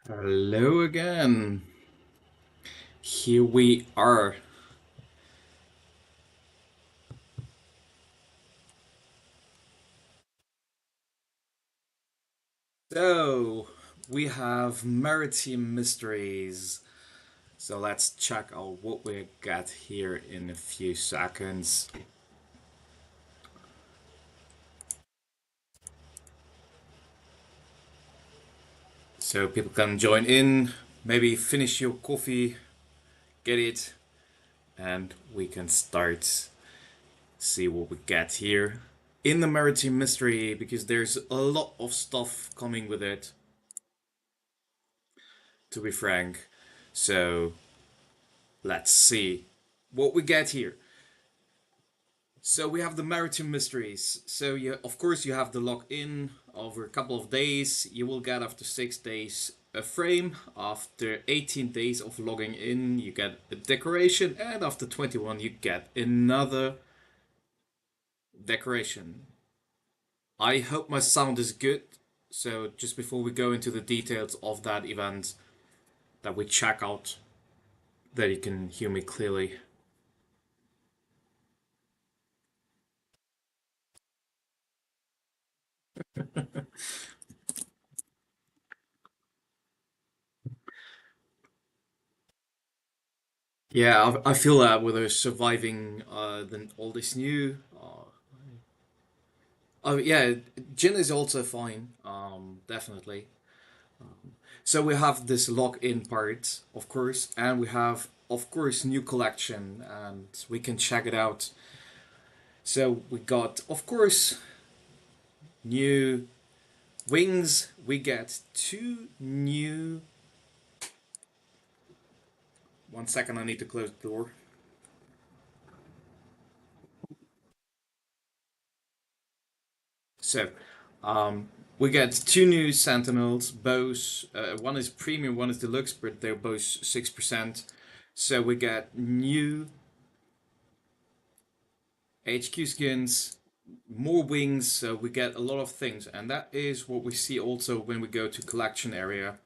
Hello again. Here we are. So, we have Maritime Mysteries. So let's check out what we got here in a few seconds. So people can join in, maybe finish your coffee, get it, and we can start see what we get here in the Maritime Mystery because there's a lot of stuff coming with it, to be frank. So let's see what we get here. So we have the Maritime Mysteries. So you, of course, you have the lock-in over a couple of days. You will get after 6 days a frame. After 18 days of logging in, you get a decoration, and after 21, you get another decoration. I hope my sound is good. So just before we go into the details of that event, that we check out that you can hear me clearly. Yeah, I feel that with her surviving all this new. Oh yeah, Jin is also fine. Definitely. So we have this lock-in part, of course, and we have, of course, new collection, and we can check it out. So we got, of course, new wings. We get two new. 1 second, I need to close the door. So, we get two new Sentinels. Both one is premium, one is deluxe, but they're both 6%. So we get new HQ skins, more wings. So we get a lot of things, and that is what we see also when we go to collection area.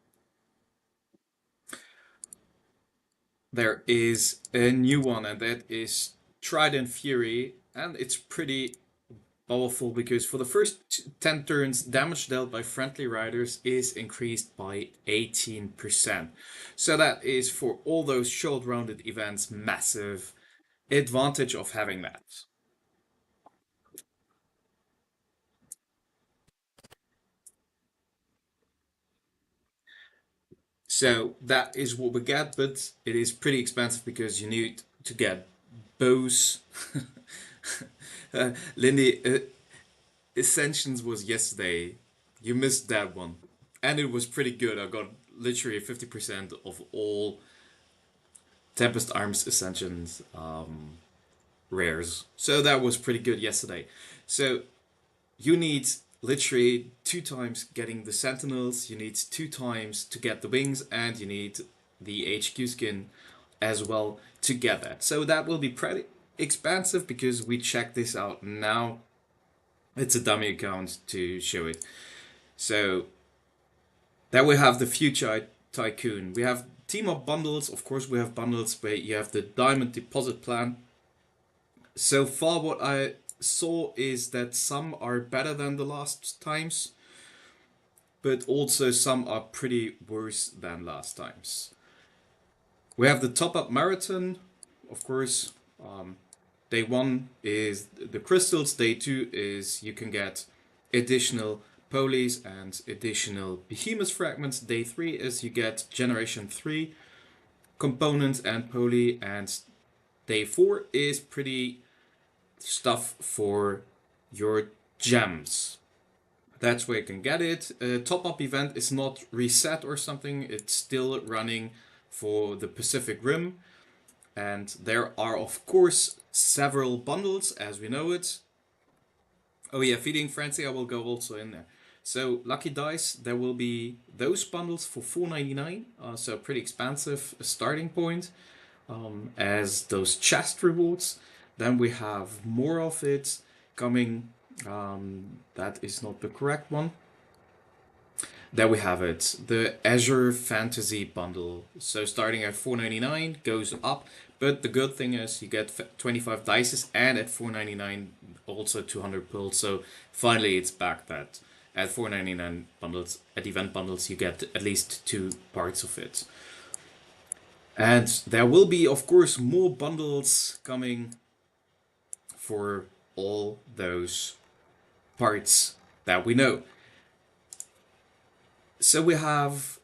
There is a new one, and that is Trident Fury, and it's pretty powerful because for the first 10 turns, damage dealt by friendly riders is increased by 18%. So that is for all those short rounded events massive advantage of having that. So that is what we get, but it is pretty expensive because you need to get bows. Lindy, Ascensions was yesterday. You missed that one. And it was pretty good. I got literally 50% of all Tempest Arms Ascensions rares. So that was pretty good yesterday. So you need literally 2 times getting the Sentinels, you need 2 times to get the wings, and you need the HQ skin as well to get that. So that will be pretty expensive because we checked this out now. It's a dummy account to show it. So then we have the future Tycoon. We have team up bundles. Of course, we have bundles where you have the diamond deposit plan. So far, what I saw is that some are better than the last times, but also some are pretty worse than last times. We have the top up marathon, of course. Day one is the crystals. Day two is you can get additional polies and additional behemoth fragments. Day three is you get generation 3 components and poly, and day four is pretty stuff for your gems. That's where you can get it. Top up event is not reset or something, it's still running for the Pacific Rim. And there are, of course, several bundles as we know it. Oh, yeah, Feeding Frenzy, I will go also in there. So, Lucky Dice, there will be those bundles for 4.99, so pretty expensive starting point, as those chest rewards. Then we have more of it coming. That is not the correct one. There we have it, the Azure Fantasy Bundle. So starting at $4.99 goes up, but the good thing is you get 25 dices, and at $4.99 also 200 pills. So finally it's back that at $4.99 bundles, at event bundles, you get at least 2 parts of it. And there will be, of course, more bundles coming for all those parts that we know. So we have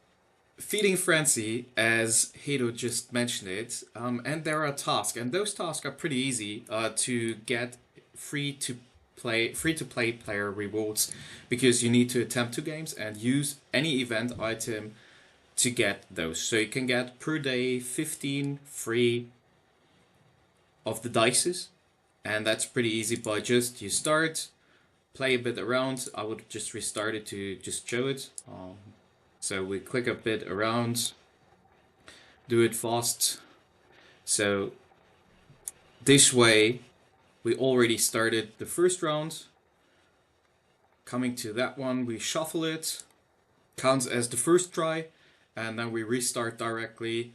Feeding Frenzy, as Hado just mentioned it, and there are tasks, and those tasks are pretty easy to get free to play player rewards, because you need to attempt 2 games and use any event item to get those. So you can get per day 15 free of the dices, and that's pretty easy by just you start, play a bit around. I would just restart it to just show it. So we click a bit around, do it fast. So this way we already started the first round. Coming to that one, we shuffle it, counts as the first try, and then we restart directly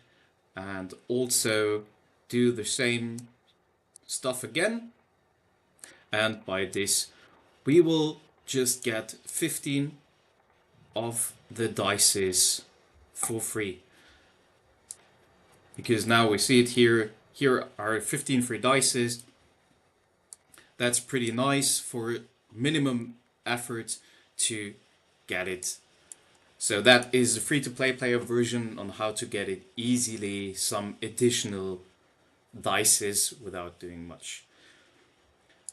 and also do the same stuff again. And by this, we will just get 15 of the dices for free. Because now we see it here. Here are 15 free dices. That's pretty nice for minimum effort to get it. So that is the free-to-play player version on how to get it easily, some additional dices without doing much.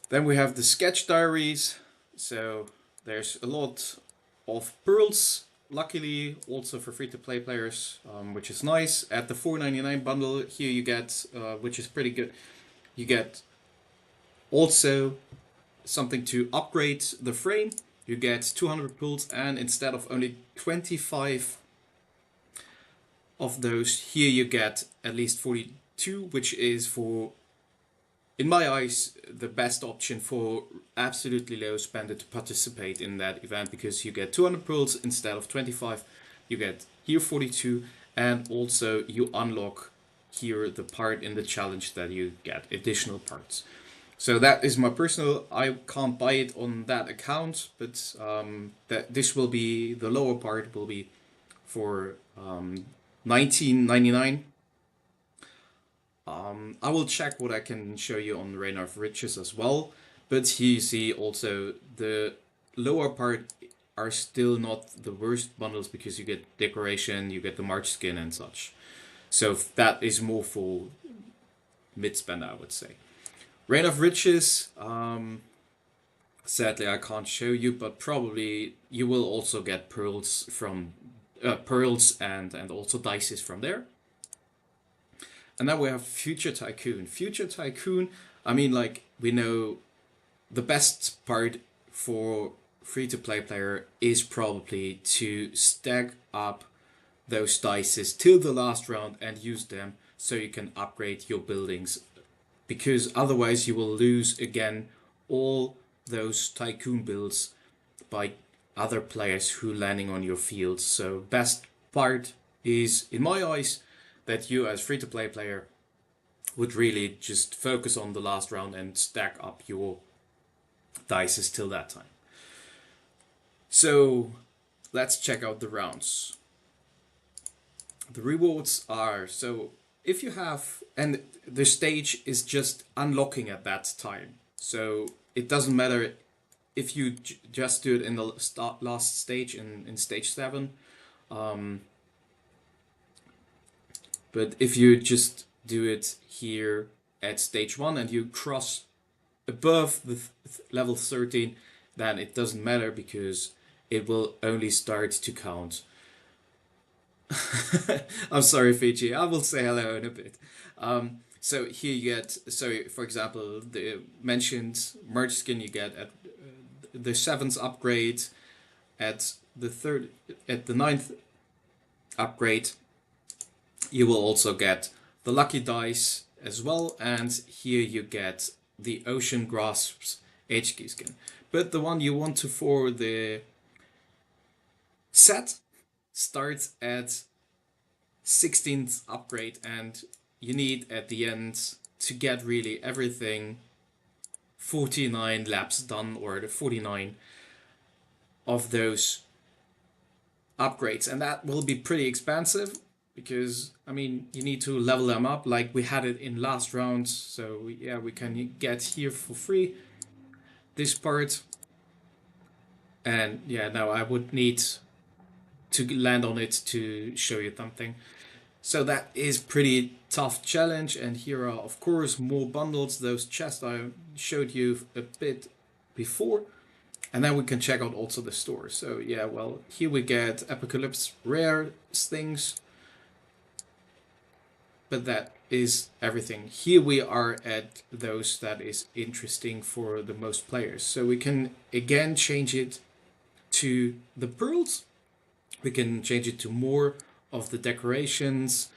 Then we have the sketch diaries. So there's a lot of pearls, luckily also for free-to-play players, which is nice. At the $4.99 bundle here you get, which is pretty good, you get also something to upgrade the frame. You get 200 pearls, and instead of only 25 of those, here you get at least 42, which is, for, in my eyes, the best option for absolutely low spender to participate in that event, because you get 200 pearls instead of 25. You get here 42, and also you unlock here the part in the challenge that you get additional parts. So that is my personal. I can't buy it on that account, but that this will be, the lower part will be for $19.99. I will check what I can show you on Reign of Riches as well. But here you see also the lower part are still not the worst bundles, because you get decoration, you get the March skin and such. So that is more for mid-spend, I would say. Reign of Riches, sadly I can't show you, but probably you will also get pearls from pearls and also dices from there. And then we have Future Tycoon. Future Tycoon, I mean, like, we know the best part for free-to-play player is probably to stack up those dices till the last round and use them so you can upgrade your buildings, because otherwise you will lose again all those Tycoon builds by other players who landing on your field. So best part is, in my eyes, that you as free-to-play player would really just focus on the last round and stack up your dices till that time. So let's check out the rounds. The rewards are, so if you have, and the stage is just unlocking at that time. So it doesn't matter if you just do it in the last stage, in stage 7. But if you just do it here at stage 1 and you cross above the level 13, then it doesn't matter, because it will only start to count. I'm sorry, Fiji. I will say hello in a bit. So here you get, so for example, the mentioned merge skin you get at the 7th upgrade, at the 9th upgrade. You will also get the lucky dice as well, and here you get the Ocean Grasps HQ skin. But the one you want to for the set starts at 16th upgrade, and you need at the end to get really everything 49 laps done, or the 49 of those upgrades, and that will be pretty expensive because I mean you need to level them up like we had it in last round. So yeah, we can get here for free this part, and yeah, now I would need to land on it to show you something. So that is pretty tough challenge, and here are of course more bundles, those chests I showed you a bit before. And then we can check out also the store. So yeah, well, here we get Apocalypse rare things, but that is everything. Here we are at those that is interesting for the most players. So we can again change it to the pearls. We can change it to more of the decorations,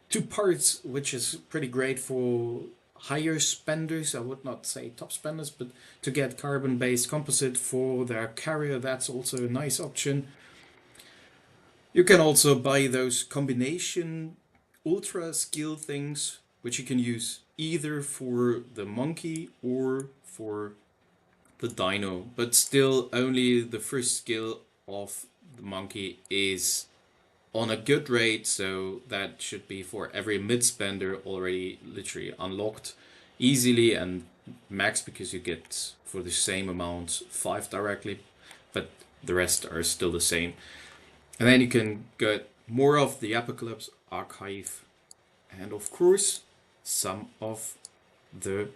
to parts, which is pretty great for higher spenders. I would not say top spenders, but to get carbon-based composite for their carrier, that's also a nice option. You can also buy those combination ultra skill things, which you can use either for the monkey or for the dino, but still only the first skill of the monkey is on a good rate, so that should be for every mid spender already literally unlocked easily and max, because you get for the same amount 5 directly, but the rest are still the same. And then you can get more of the Apocalypse archive, and of course some of the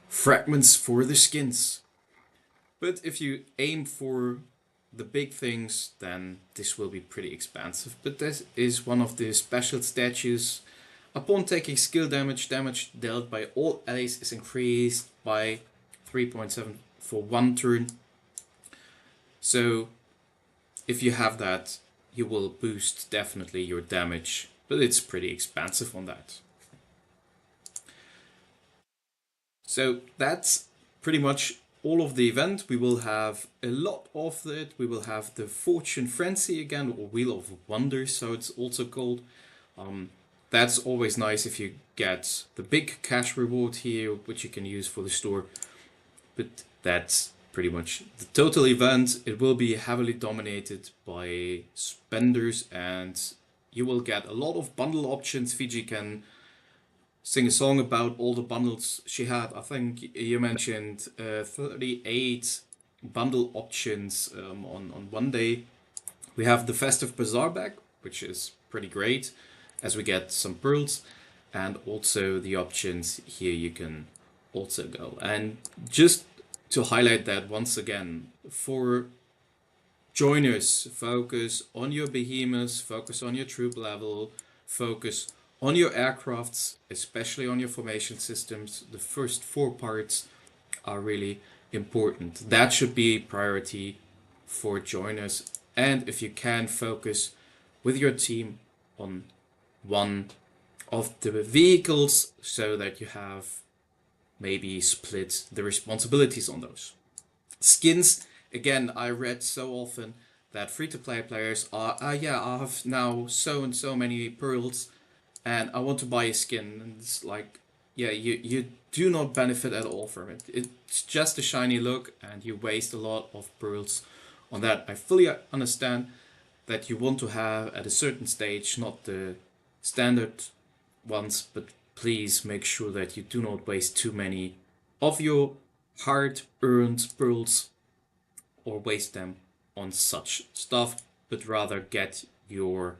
fragments for the skins. But if you aim for the big things, then this will be pretty expensive. But this is one of the special statues. Upon taking skill damage, damage dealt by all allies is increased by 3.7 for 1 turn. So if you have that, you will boost definitely your damage, but it's pretty expensive on that. So that's pretty much all of the event. We will have a lot of it. We will have the Fortune Frenzy again, or Wheel of Wonders, so it's also called. That's always nice if you get the big cash reward here, which you can use for the store. But that's pretty much the total event. It will be heavily dominated by spenders, and you will get a lot of bundle options. Fiji can sing a song about all the bundles she had. I think you mentioned 38 bundle options on one day. We have the Festive Bazaar bag, which is pretty great as we get some pearls, and also the options here you can also go. And just to highlight that once again, for joiners, focus on your behemoths, focus on your troop level, focus on your aircrafts, especially on your formation systems. The first 4 parts are really important. That should be priority for joiners. And if you can, focus with your team on one of the vehicles so that you have maybe split the responsibilities on those. Skins, again, I read so often that free-to-play players are, yeah, I have now so and so many pearls and I want to buy a skin. And it's like, yeah, you do not benefit at all from it. It's just a shiny look and you waste a lot of pearls on that. I fully understand that you want to have at a certain stage, not the standard ones, but please make sure that you do not waste too many of your hard-earned pearls or waste them on such stuff, but rather get your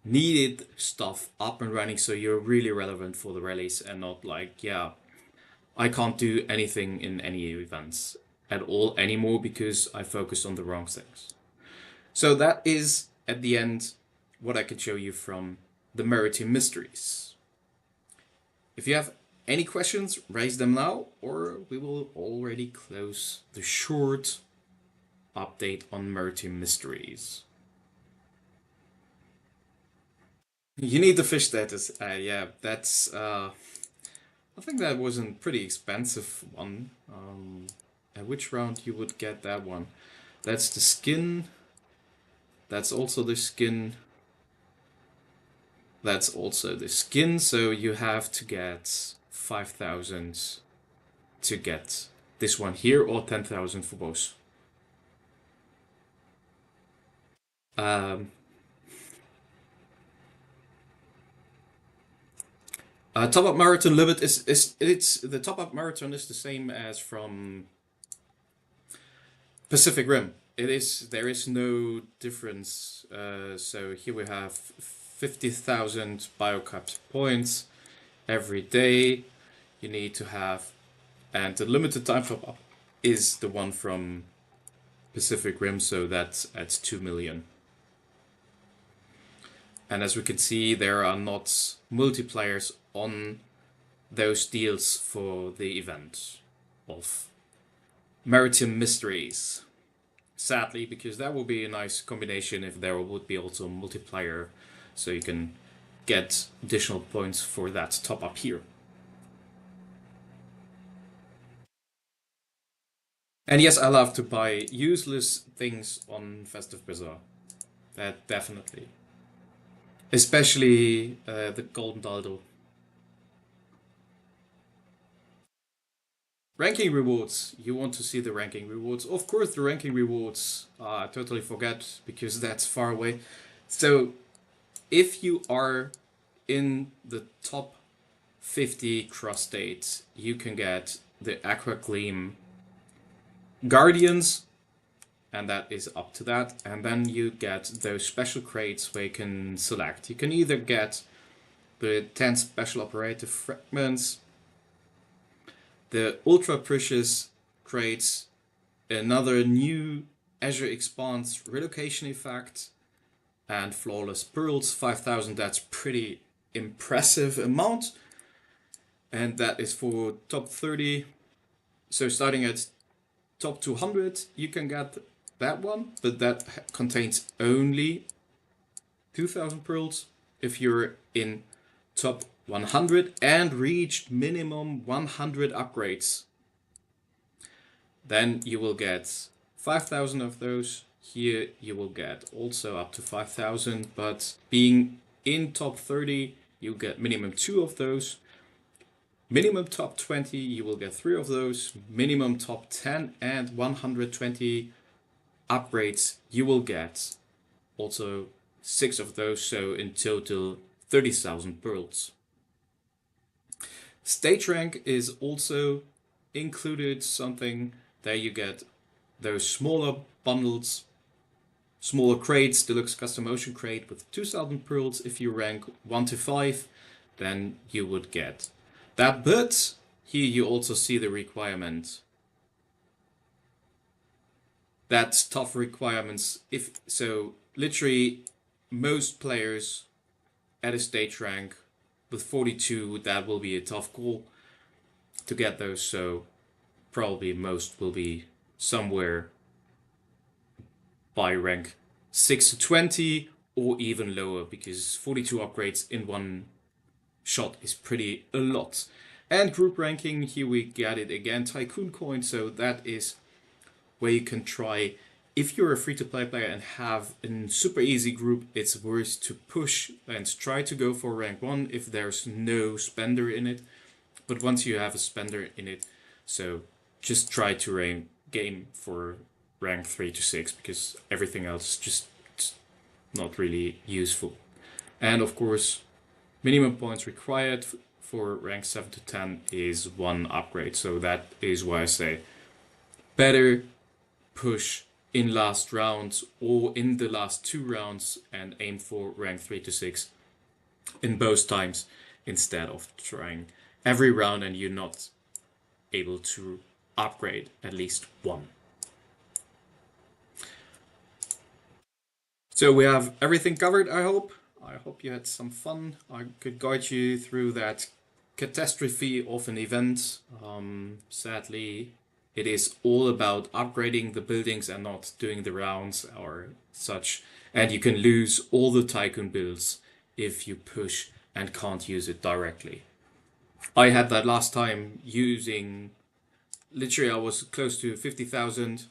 needed stuff up and running so you're really relevant for the rallies and not like, yeah, I can't do anything in any events at all anymore because I focused on the wrong things. So that is, at the end, what I could show you from the Maritime Mysteries. If you have any questions, raise them now, or we will already close the short update on Maritime Mysteries. You need the fish status. Yeah, that's. I think that was a pretty expensive one. At which round you would get that one? That's the skin. That's also the skin. That's also the skin, so you have to get 5,000 to get this one here, or 10,000 for both. Um, Top up marathon limit is it's the top up marathon is the same as from Pacific Rim. It is There is no difference. So here we have 50,000 biocaps points every day. You need to have, and the limited time top up is the one from Pacific Rim, so that's at 2 million. And as we can see, there are not multipliers on those deals for the event of Maritime Mysteries. Sadly, because that would be a nice combination if there would be also a multiplier, so you can get additional points for that top up here. And yes, I love to buy useless things on Festive Bazaar. That definitely. Especially the Golden Dildo. Ranking rewards. You want to see the ranking rewards. Of course, the ranking rewards, I totally forget because that's far away. So, if you are in the top 50 cross states, you can get the Aqua Gleam Guardians, and that is up to that. And then you get those special crates where you can select. You can either get the 10 special operative fragments, the ultra precious crates, another new Azure Expanse relocation effect, and flawless pearls 5,000. That's pretty impressive amount, and that is for top 30. So starting at top 200 you can get that one, but that contains only 2,000 pearls. If you're in top 100 and reached minimum 100 upgrades, then you will get 5,000 of those. Here you will get also up to 5,000, but being in top 30 you get minimum 2 of those. Minimum top 20 you will get 3 of those. Minimum top 10 and 120 upgrades you will get also 6 of those, so in total 30,000 pearls. Stage rank is also included, something that you get those smaller bundles, smaller crates, deluxe custom ocean crate with 2,000 pearls. If you rank 1 to 5, then you would get that. But here you also see the requirement. That's tough requirements. If so, literally most players at a stage rank with 42, that will be a tough goal to get those. So probably most will be somewhere by rank 6 to 20 or even lower, because 42 upgrades in one shot is pretty a lot. And group ranking, here we get it again, Tycoon coin. So that is where you can try, if you're a free-to-play player and have a super easy group, it's worth to push and try to go for rank 1 if there's no spender in it. But once you have a spender in it, so just try to game for rank 3 to 6, because everything else is just not really useful. And of course, minimum points required for rank 7 to 10 is 1 upgrade. So that is why I say better push in last rounds or in the last 2 rounds and aim for rank 3 to 6 in both times, instead of trying every round and you're not able to upgrade at least 1. So we have everything covered, I hope. I hope you had some fun. I could guide you through that catastrophe of an event. Sadly, it is all about upgrading the buildings and not doing the rounds or such. And you can lose all the Tycoon builds if you push and can't use it directly. I had that last time using, literally I was close to 50,000.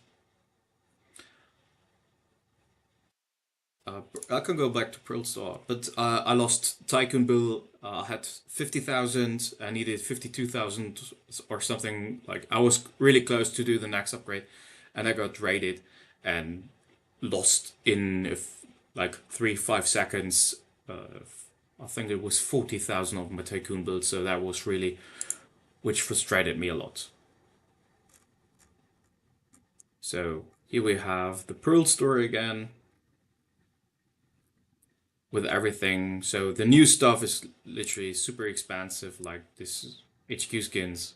I can go back to Pearl Star, but I lost Tycoon Bill. I had 50,000. I needed 52,000 or something. Like I was really close to do the next upgrade, and I got raided and lost in like 3 5 seconds. I think it was 40,000 of my Tycoon build, so that was really, which frustrated me a lot. So here we have the Pearl story again with everything. So the new stuff is literally super expansive, like this HQ skins.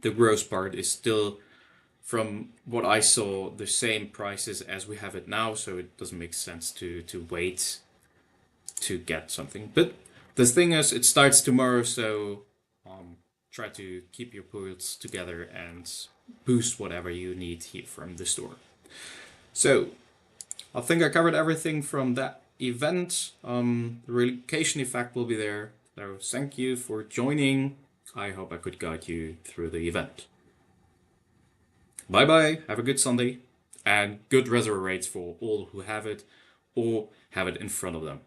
The gross part is still, from what I saw, the same prices as we have it now, so it doesn't make sense to wait to get something. But the thing is, it starts tomorrow, so try to keep your pools together and boost whatever you need here from the store. So I think I covered everything from that event. The relocation effect will be there. So thank you for joining. I hope I could guide you through the event. Bye bye, have a good Sunday, and good reservoir rates for all who have it or have it in front of them.